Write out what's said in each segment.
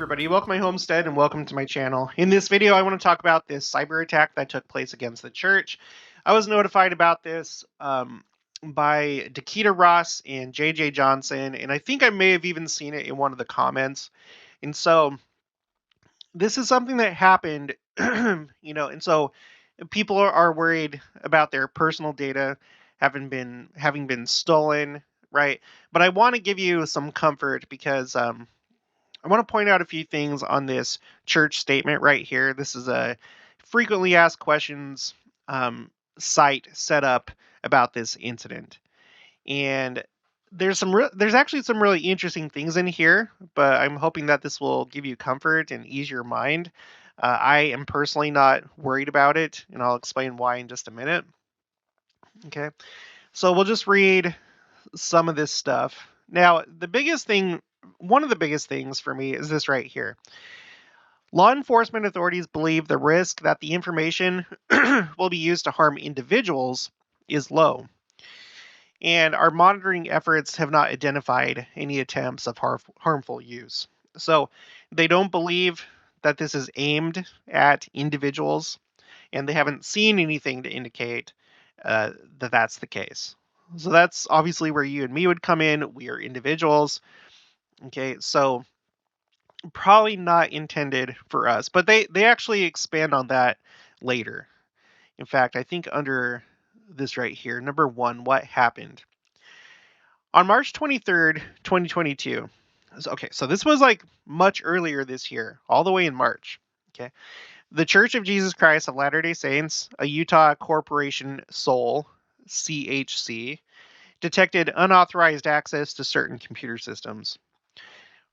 everybody, welcome to my homestead and welcome to my channel. In this video I want to talk about this cyber attack that took place against the church. I was notified about this by Dakita Ross and JJ Johnson, and I think I may have even seen it in one of the comments. And so this is something that happened, and so people are worried about their personal data having been stolen, right? But I want to give you some comfort because I want to point out a few things on this church statement right here. This is a frequently asked questions site set up about this incident, and there's actually some really interesting things in here. But I'm hoping that this will give you comfort and ease your mind. I am personally not worried about it, and I'll explain why in just a minute. Okay, so we'll just read some of this stuff. Now, one of the biggest things for me is this right here. Law enforcement authorities believe the risk that the information will be used to harm individuals is low, and our monitoring efforts have not identified any attempts of harmful use. So they don't believe that this is aimed at individuals, and they haven't seen anything to indicate that that's the case. So that's obviously where you and me would come in. We are individuals. Okay, so probably not intended for us, but they actually expand on that later. In fact, I think under this right here, number 1, what happened? On March 23rd, 2022. Okay, so this was like much earlier this year, all the way in March. Okay. The Church of Jesus Christ of Latter-day Saints, a Utah corporation sole, CHC, detected unauthorized access to certain computer systems.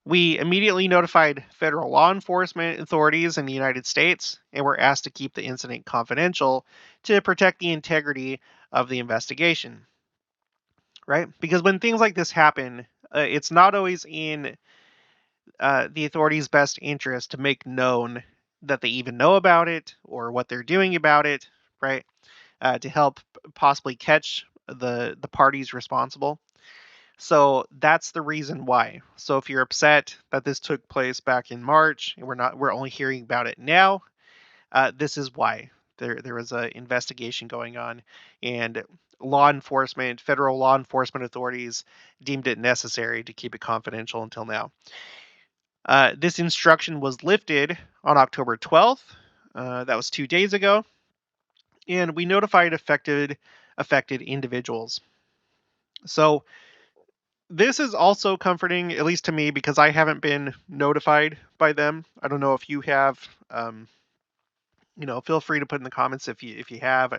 We immediately notified federal law enforcement authorities in the United States and were asked to keep the incident confidential to protect the integrity of the investigation. Right? Because when things like this happen, it's not always in the authorities' best interest to make known that they even know about it or what they're doing about it, right? To help possibly catch the parties responsible. So that's the reason why. So if you're upset that this took place back in March and we're only hearing about it now, this is why. There was an investigation going on, and federal law enforcement authorities deemed it necessary to keep it confidential until now. This instruction was lifted on October 12th. That was 2 days ago, and we notified affected individuals. So this is also comforting, at least to me, because I haven't been notified by them. I don't know if you have. Feel free to put in the comments if you have,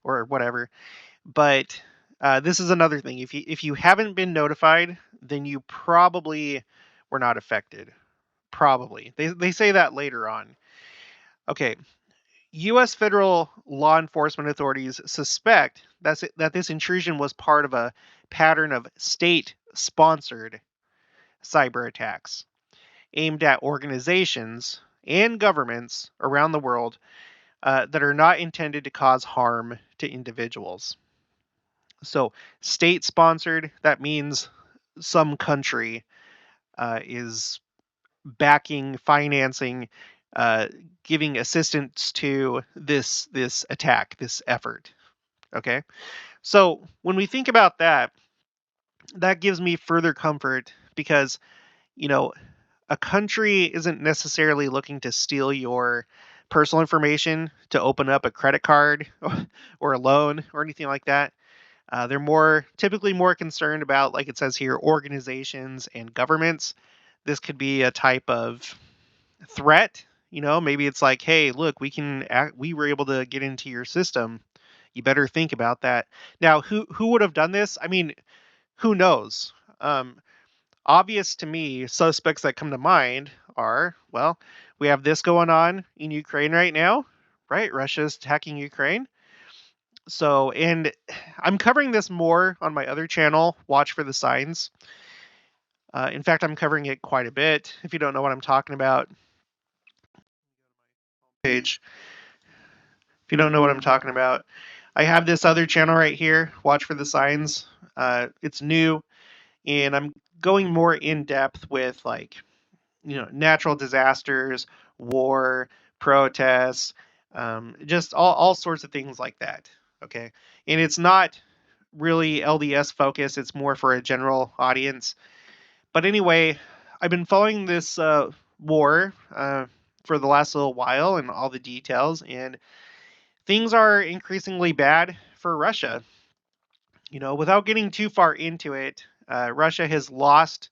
or whatever. But this is another thing. If you haven't been notified, then you probably were not affected. Probably. They say that later on. Okay. U.S. federal law enforcement authorities suspect that this intrusion was part of a pattern of state-sponsored cyber attacks aimed at organizations and governments around the world that are not intended to cause harm to individuals. So, state-sponsored, that means some country is backing, financing, giving assistance to this attack, this effort. Okay, so when we think about that, that gives me further comfort because a country isn't necessarily looking to steal your personal information to open up a credit card or a loan or anything like that. They're typically more concerned about, like it says here, organizations and governments. This could be a type of threat. Maybe it's like, hey, look, we were able to get into your system. You better think about that. Now, who would have done this? I mean, who knows? Obvious to me, suspects that come to mind are, well, we have this going on in Ukraine right now, right? Russia's attacking Ukraine. So, and I'm covering this more on my other channel, Watch for the Signs. In fact, I'm covering it quite a bit. If you don't know what I'm talking about, page. If you don't know what I'm talking about, I have this other channel right here, Watch for the Signs. It's new, and I'm going more in depth with natural disasters, war, protests, just all sorts of things like that. Okay. And it's not really LDS focused, it's more for a general audience. But anyway, I've been following this war for the last little while and all the details, and things are increasingly bad for Russia. Without getting too far into it, Russia has lost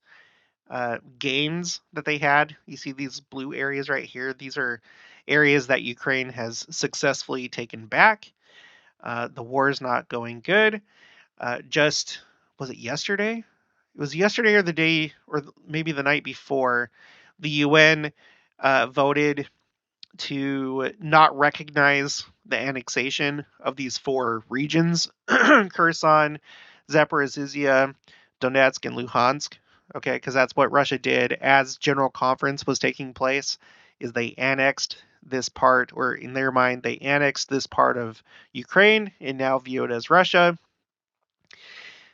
gains that they had. You see these blue areas right here. These are areas that Ukraine has successfully taken back. The war is not going good. Just was it yesterday? It was yesterday or the day, or maybe the night before. The UN voted to not recognize the annexation of these four regions: Kherson, Zaporizhia, Donetsk, and Luhansk. Okay, because that's what Russia did as General Conference was taking place, is they annexed this part, or in their mind, they annexed this part of Ukraine and now view it as Russia.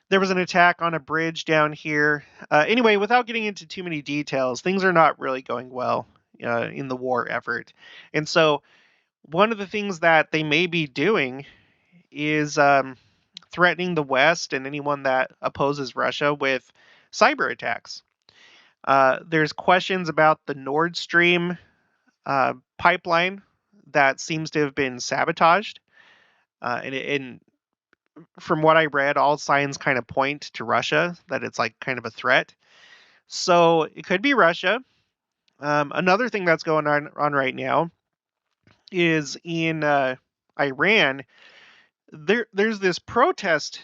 There was an attack on a bridge down here. Anyway, without getting into too many details, things are not really going well in the war effort. And so one of the things that they may be doing is threatening the West and anyone that opposes Russia with cyber attacks. There's questions about the Nord Stream pipeline that seems to have been sabotaged. And from what I read, all signs kind of point to Russia, that it's like kind of a threat. So it could be Russia. Another thing that's going on right now is in Iran. There's this protest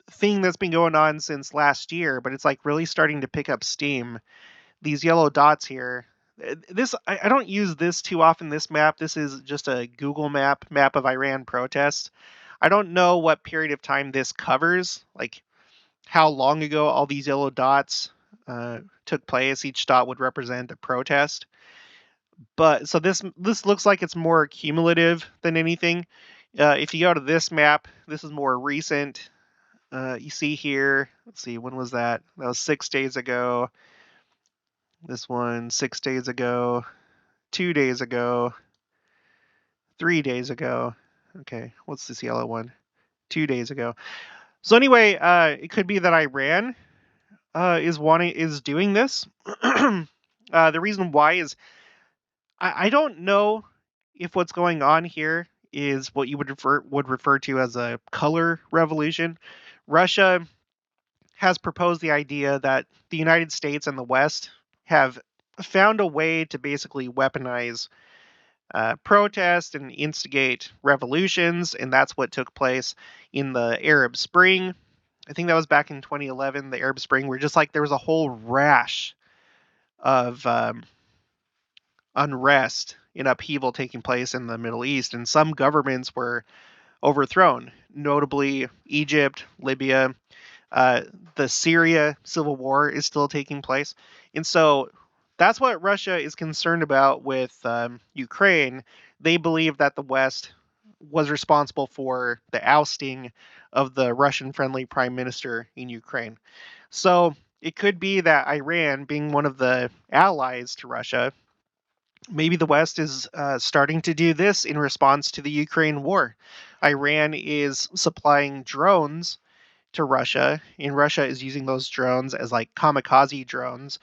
thing that's been going on since last year, but it's like really starting to pick up steam. These yellow dots here. This I don't use this too often. This map. This is just a Google map of Iran protests. I don't know what period of time this covers, like how long ago all these yellow dots took place. Each dot would represent a protest. But so this looks like it's more cumulative than anything. If you go to this map, this is more recent. You see here, let's see, when was that? That was 6 days ago. This one, 6 days ago, 2 days ago, 3 days ago. Okay, what's this yellow one? 2 days ago. So anyway, it could be that Iran is doing this. The reason why is I don't know if what's going on here is what you would refer to as a color revolution. Russia has proposed the idea that the United States and the West have found a way to basically weaponize protest and instigate revolutions, and that's what took place in the Arab Spring. I think that was back in 2011, the Arab Spring, where just like there was a whole rash of unrest and upheaval taking place in the Middle East, and some governments were overthrown, notably Egypt, Libya. The Syria civil war is still taking place. And so that's what Russia is concerned about with Ukraine. They believe that the West was responsible for the ousting of the Russian-friendly prime minister in Ukraine. So it could be that Iran, being one of the allies to Russia, maybe the West is starting to do this in response to the Ukraine war. Iran is supplying drones to Russia, and Russia is using those drones as like kamikaze drones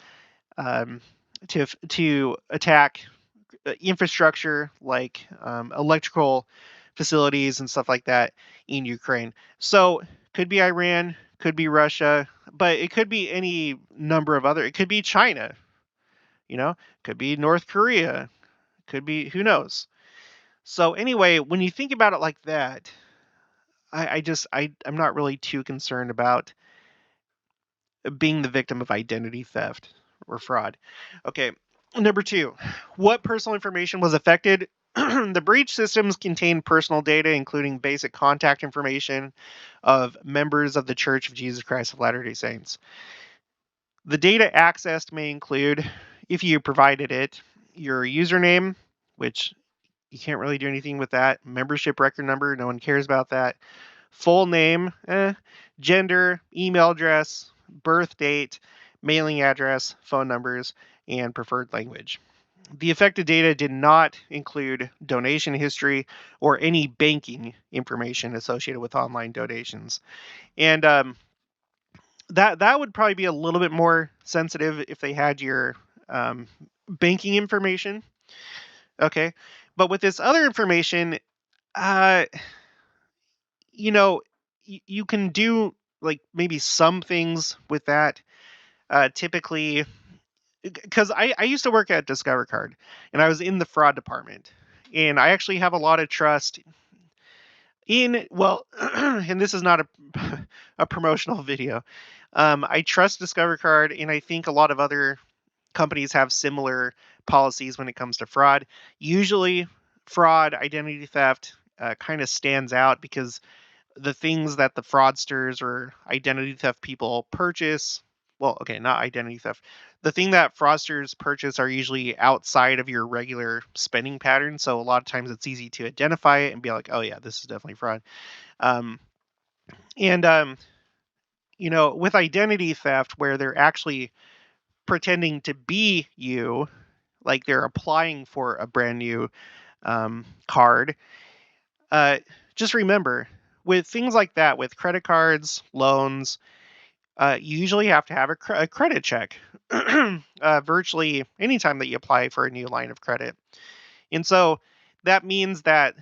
um, to attack infrastructure like electrical facilities and stuff like that in Ukraine. So could be Iran, could be Russia, but it could be any number of other. It could be China, could be North Korea, could be who knows. So anyway, when you think about it like that, I'm not really too concerned about being the victim of identity theft or fraud. Okay, number 2, what personal information was affected? The breach systems contain personal data, including basic contact information of members of the Church of Jesus Christ of Latter-day Saints. The data accessed may include, if you provided it, your username, which you can't really do anything with that. Membership record number, no one cares about that. Full name, gender, email address, birth date, mailing address, phone numbers, and preferred language. The affected data did not include donation history or any banking information associated with online donations. And that would probably be a little bit more sensitive if they had your um, banking information. Okay. But with this other information, uh, you know, you can do like maybe some things with that. Typically, because I used to work at Discover Card and I was in the fraud department. And I actually have a lot of trust in, well, and this is not a promotional video. I trust Discover Card, and I think a lot of other companies have similar policies when it comes to fraud. Usually, fraud, identity theft kind of stands out because the things that the fraudsters or identity theft people purchase, well, okay, not identity theft. The thing that fraudsters purchase are usually outside of your regular spending pattern. So a lot of times it's easy to identify it and be like, oh, yeah, this is definitely fraud. Um, and, with identity theft, where they're actually pretending to be you, like they're applying for a brand new card, uh, just remember with things like that, with credit cards, loans, you usually have to have a credit check virtually anytime that you apply for a new line of credit. And so that means that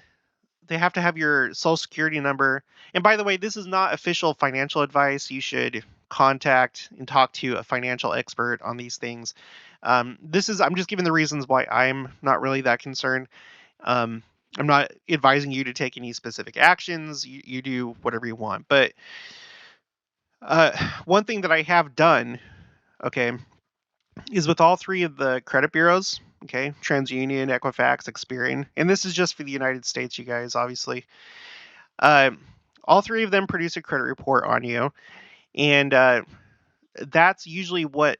they have to have your social security number. And by the way, this is not official financial advice. You should contact and talk to a financial expert on these things. I'm just giving the reasons why I'm not really that concerned. Um, I'm not advising you to take any specific actions. You do whatever you want. But one thing that I have done, okay, is with all three of the credit bureaus, okay, TransUnion, Equifax, Experian, and this is just for the United States, you guys, obviously. Uh, all three of them produce a credit report on you, and that's usually what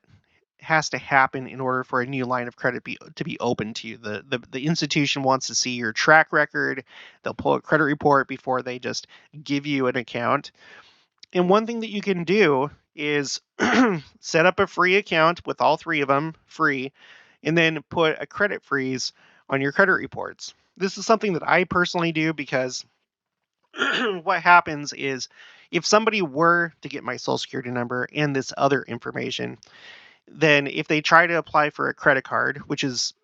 has to happen in order for a new line of credit to be open to you. The institution wants to see your track record. They'll pull a credit report before they just give you an account. And one thing that you can do is set up a free account with all three of them free, and then put a credit freeze on your credit reports. This is something that I personally do because what happens is if somebody were to get my social security number and this other information, then if they try to apply for a credit card, which is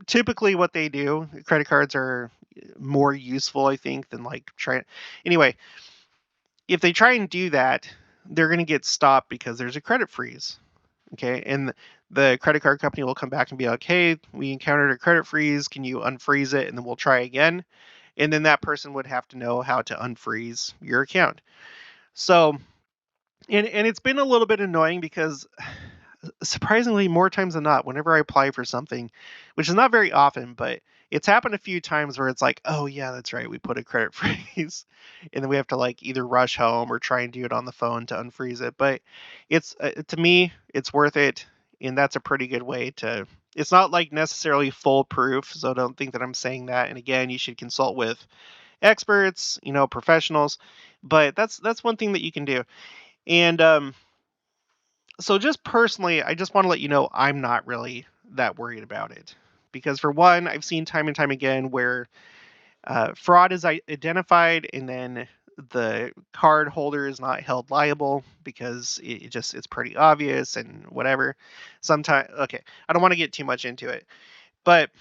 typically what they do, credit cards are more useful, I think, than like trying. Anyway, if they try and do that, they're going to get stopped because there's a credit freeze. Okay. And the credit card company will come back and be like, hey, we encountered a credit freeze. Can you unfreeze it? And then we'll try again. And then that person would have to know how to unfreeze your account. So, and it's been a little bit annoying because surprisingly, more times than not, whenever I apply for something, which is not very often, but it's happened a few times where it's like, oh yeah, that's right, we put a credit freeze, and then we have to like either rush home or try and do it on the phone to unfreeze it. But it's to me, it's worth it, and that's a pretty good way to. It's not like necessarily foolproof, so don't think that I'm saying that. And again, you should consult with experts, professionals. But that's one thing that you can do. And so just personally, I just want to let you know I'm not really that worried about it. Because for one, I've seen time and time again where fraud is identified and then the card holder is not held liable because it's pretty obvious and whatever. Sometimes, okay, I don't want to get too much into it. But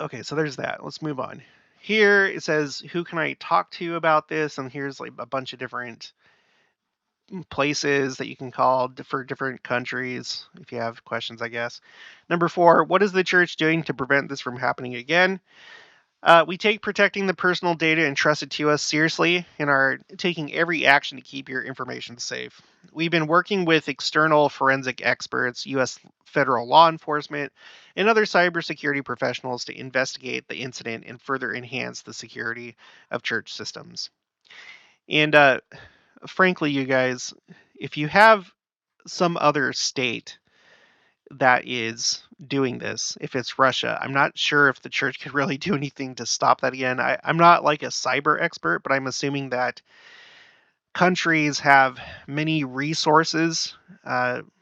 okay, so there's that. Let's move on. Here it says, who can I talk to about this? And here's like a bunch of different places that you can call for different countries if you have questions, I guess. Number 4, what is the church doing to prevent this from happening again? We take protecting the personal data entrusted to us seriously and are taking every action to keep your information safe. We've been working with external forensic experts, U.S. federal law enforcement, and other cybersecurity professionals to investigate the incident and further enhance the security of church systems. And frankly, you guys, if you have some other state that is doing this, if it's Russia, I'm not sure if the church could really do anything to stop that again. I'm not like a cyber expert, but I'm assuming that countries have many resources,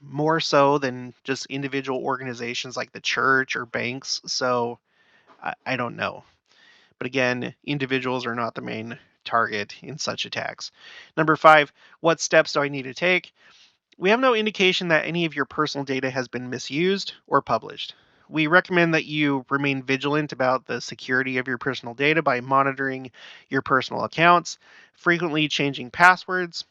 more so than just individual organizations like the church or banks. So I don't know. But again, individuals are not the main target in such attacks. Number 5, what steps do I need to take? We have no indication that any of your personal data has been misused or published. We recommend that you remain vigilant about the security of your personal data by monitoring your personal accounts, frequently changing passwords,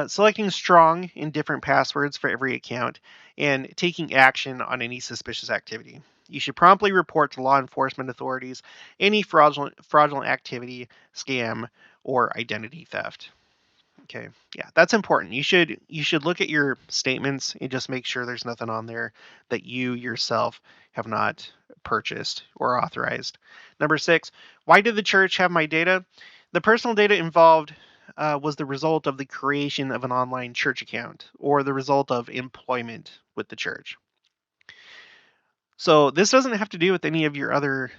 selecting strong and different passwords for every account, and taking action on any suspicious activity. You should promptly report to law enforcement authorities any fraudulent activity, scam, or identity theft. Okay, yeah, that's important. You should look at your statements and just make sure there's nothing on there that you yourself have not purchased or authorized. Number 6, why did the church have my data? The personal data involved was the result of the creation of an online church account or the result of employment with the church. So this doesn't have to do with any of your other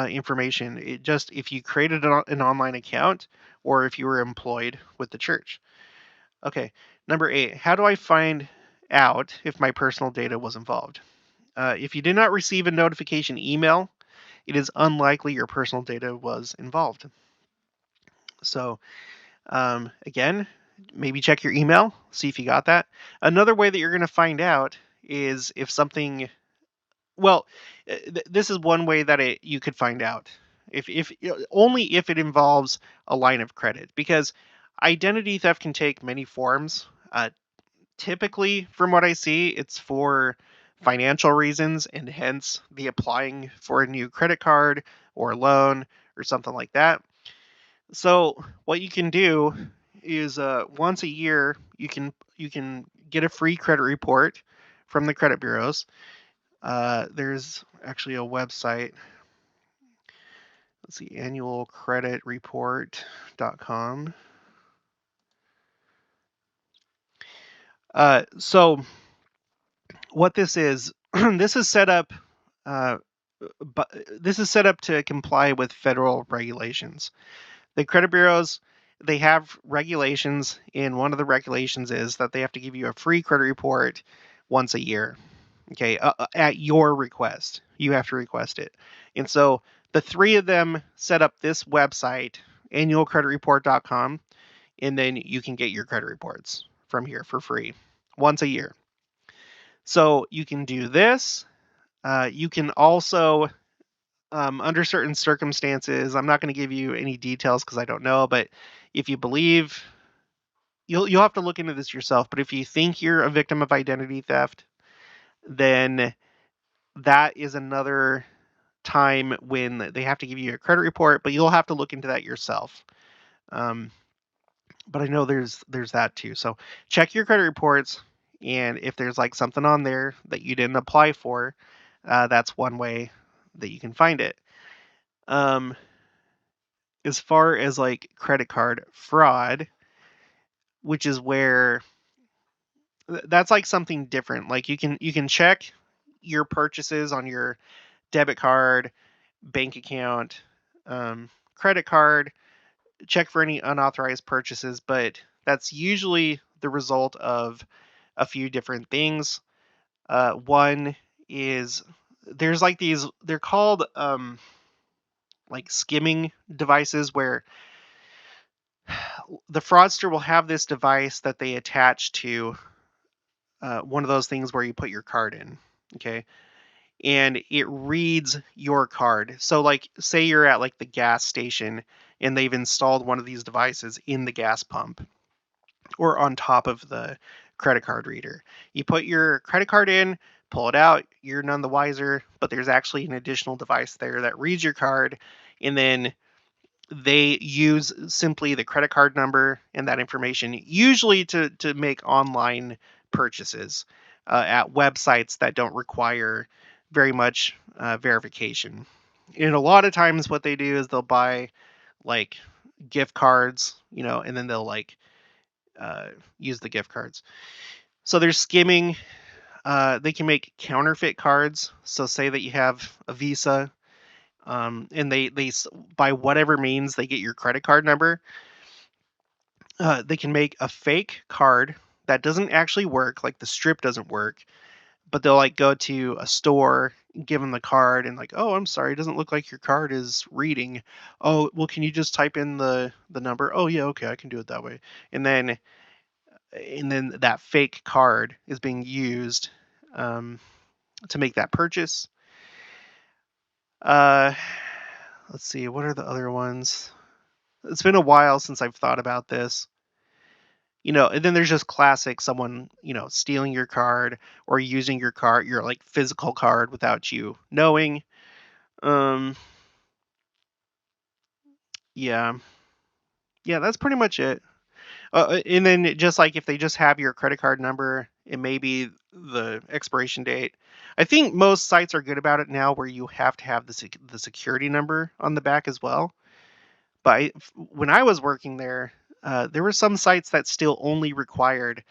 information. It just if you created an online account or if you were employed with the church. Okay, number 8, how do I find out if my personal data was involved? If you did not receive a notification email, it is unlikely your personal data was involved. So again, maybe check your email, see if you got that. Another way that you're going to find out is if something, well, this is one way that you could find out. If only if it involves a line of credit, because identity theft can take many forms. Typically, from what I see, it's for financial reasons and hence the applying for a new credit card or loan or something like that. So what you can do is once a year you can get a free credit report from the credit bureaus. There's actually a website. Let's see, annualcreditreport.com. So what this is, this is set up. But this is set up to comply with federal regulations. The credit bureaus, they have regulations, and one of the regulations is that they have to give you a free credit report once a year. Okay, at your request, you have to request it. And so the three of them set up this website, annualcreditreport.com, and then you can get your credit reports from here for free once a year. So you can do this. You can also, under certain circumstances, I'm not going to give you any details because I don't know, but if you believe, you'll have to look into this yourself. But if you think you're a victim of identity theft, then that is another time when they have to give you a credit report, but you'll have to look into that yourself. But I know there's that too. So check your credit reports, and if there's like something on there that you didn't apply for, that's one way that you can find it. As far as like credit card fraud, which is where that's like something different. Like you can check your purchases on your debit card, bank account, credit card, check for any unauthorized purchases, but that's usually the result of a few different things. One is there's like these, they're called like skimming devices where the fraudster will have this device that they attach to one of those things where you put your card in. Okay. And it reads your card. So, like, say you're at like the gas station and they've installed one of these devices in the gas pump or on top of the credit card reader. You put your credit card in, pull it out, you're none the wiser, but there's actually an additional device there that reads your card, and then they use simply the credit card number and that information, usually to make online purchases at websites that don't require very much verification. And a lot of times, what they do is they'll buy like gift cards, and then they'll like use the gift cards. So they're skimming. They can make counterfeit cards. So say that you have a Visa, and they by whatever means they get your credit card number. they can make a fake card that doesn't actually work, like the strip doesn't work, but they'll like go to a store, give them the card, and like, oh, I'm sorry, it doesn't look like your card is reading. Oh, well, can you just type in the number? Oh yeah, okay, I can do it that way. And then that fake card is being used um, to make that purchase. Let's see, what are the other ones? It's been a while since I've thought about this. And then there's just classic someone, stealing your card or using your card, your like physical card without you knowing. Um, yeah. Yeah, that's pretty much it. And then just like if they just have your credit card number, it may be the expiration date. I think most sites are good about it now where you have to have the security number on the back as well. But when I was working there were some sites that still only required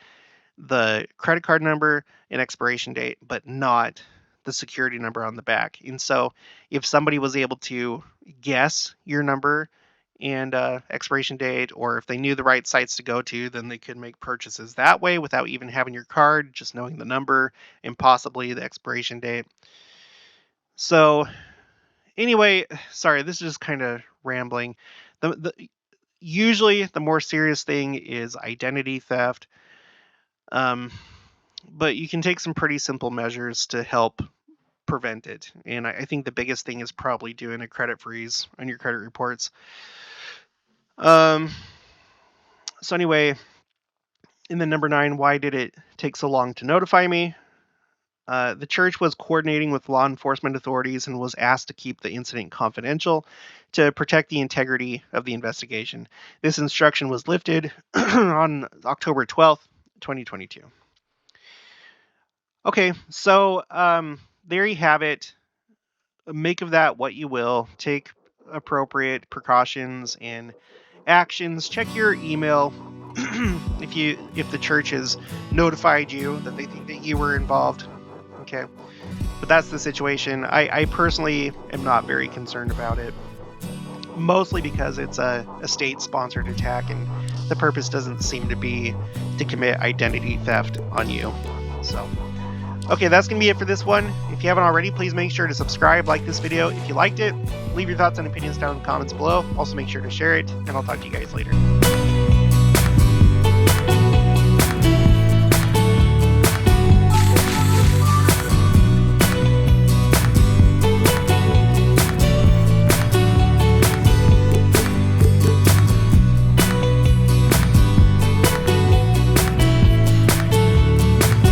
the credit card number and expiration date, but not the security number on the back. And so if somebody was able to guess your number and expiration date, or if they knew the right sites to go to, then they could make purchases that way without even having your card, just knowing the number and possibly the expiration date. So anyway, sorry, this is just kind of rambling. Usually the more serious thing is identity theft. But you can take some pretty simple measures to help prevent it. And I think the biggest thing is probably doing a credit freeze on your credit reports. So anyway, in the number 9, why did it take so long to notify me? The church was coordinating with law enforcement authorities and was asked to keep the incident confidential to protect the integrity of the investigation. This instruction was lifted on October 12th, 2022. Okay, so there you have it. Make of that what you will. Take appropriate precautions and actions. Check your email if the church has notified you that they think that you were involved. Okay, but that's the situation. I personally am not very concerned about it, mostly because it's a state-sponsored attack, and the purpose doesn't seem to be to commit identity theft on you. So. Okay, that's going to be it for this one. If you haven't already, please make sure to subscribe, like this video if you liked it. Leave your thoughts and opinions down in the comments below. Also, make sure to share it, and I'll talk to you guys later.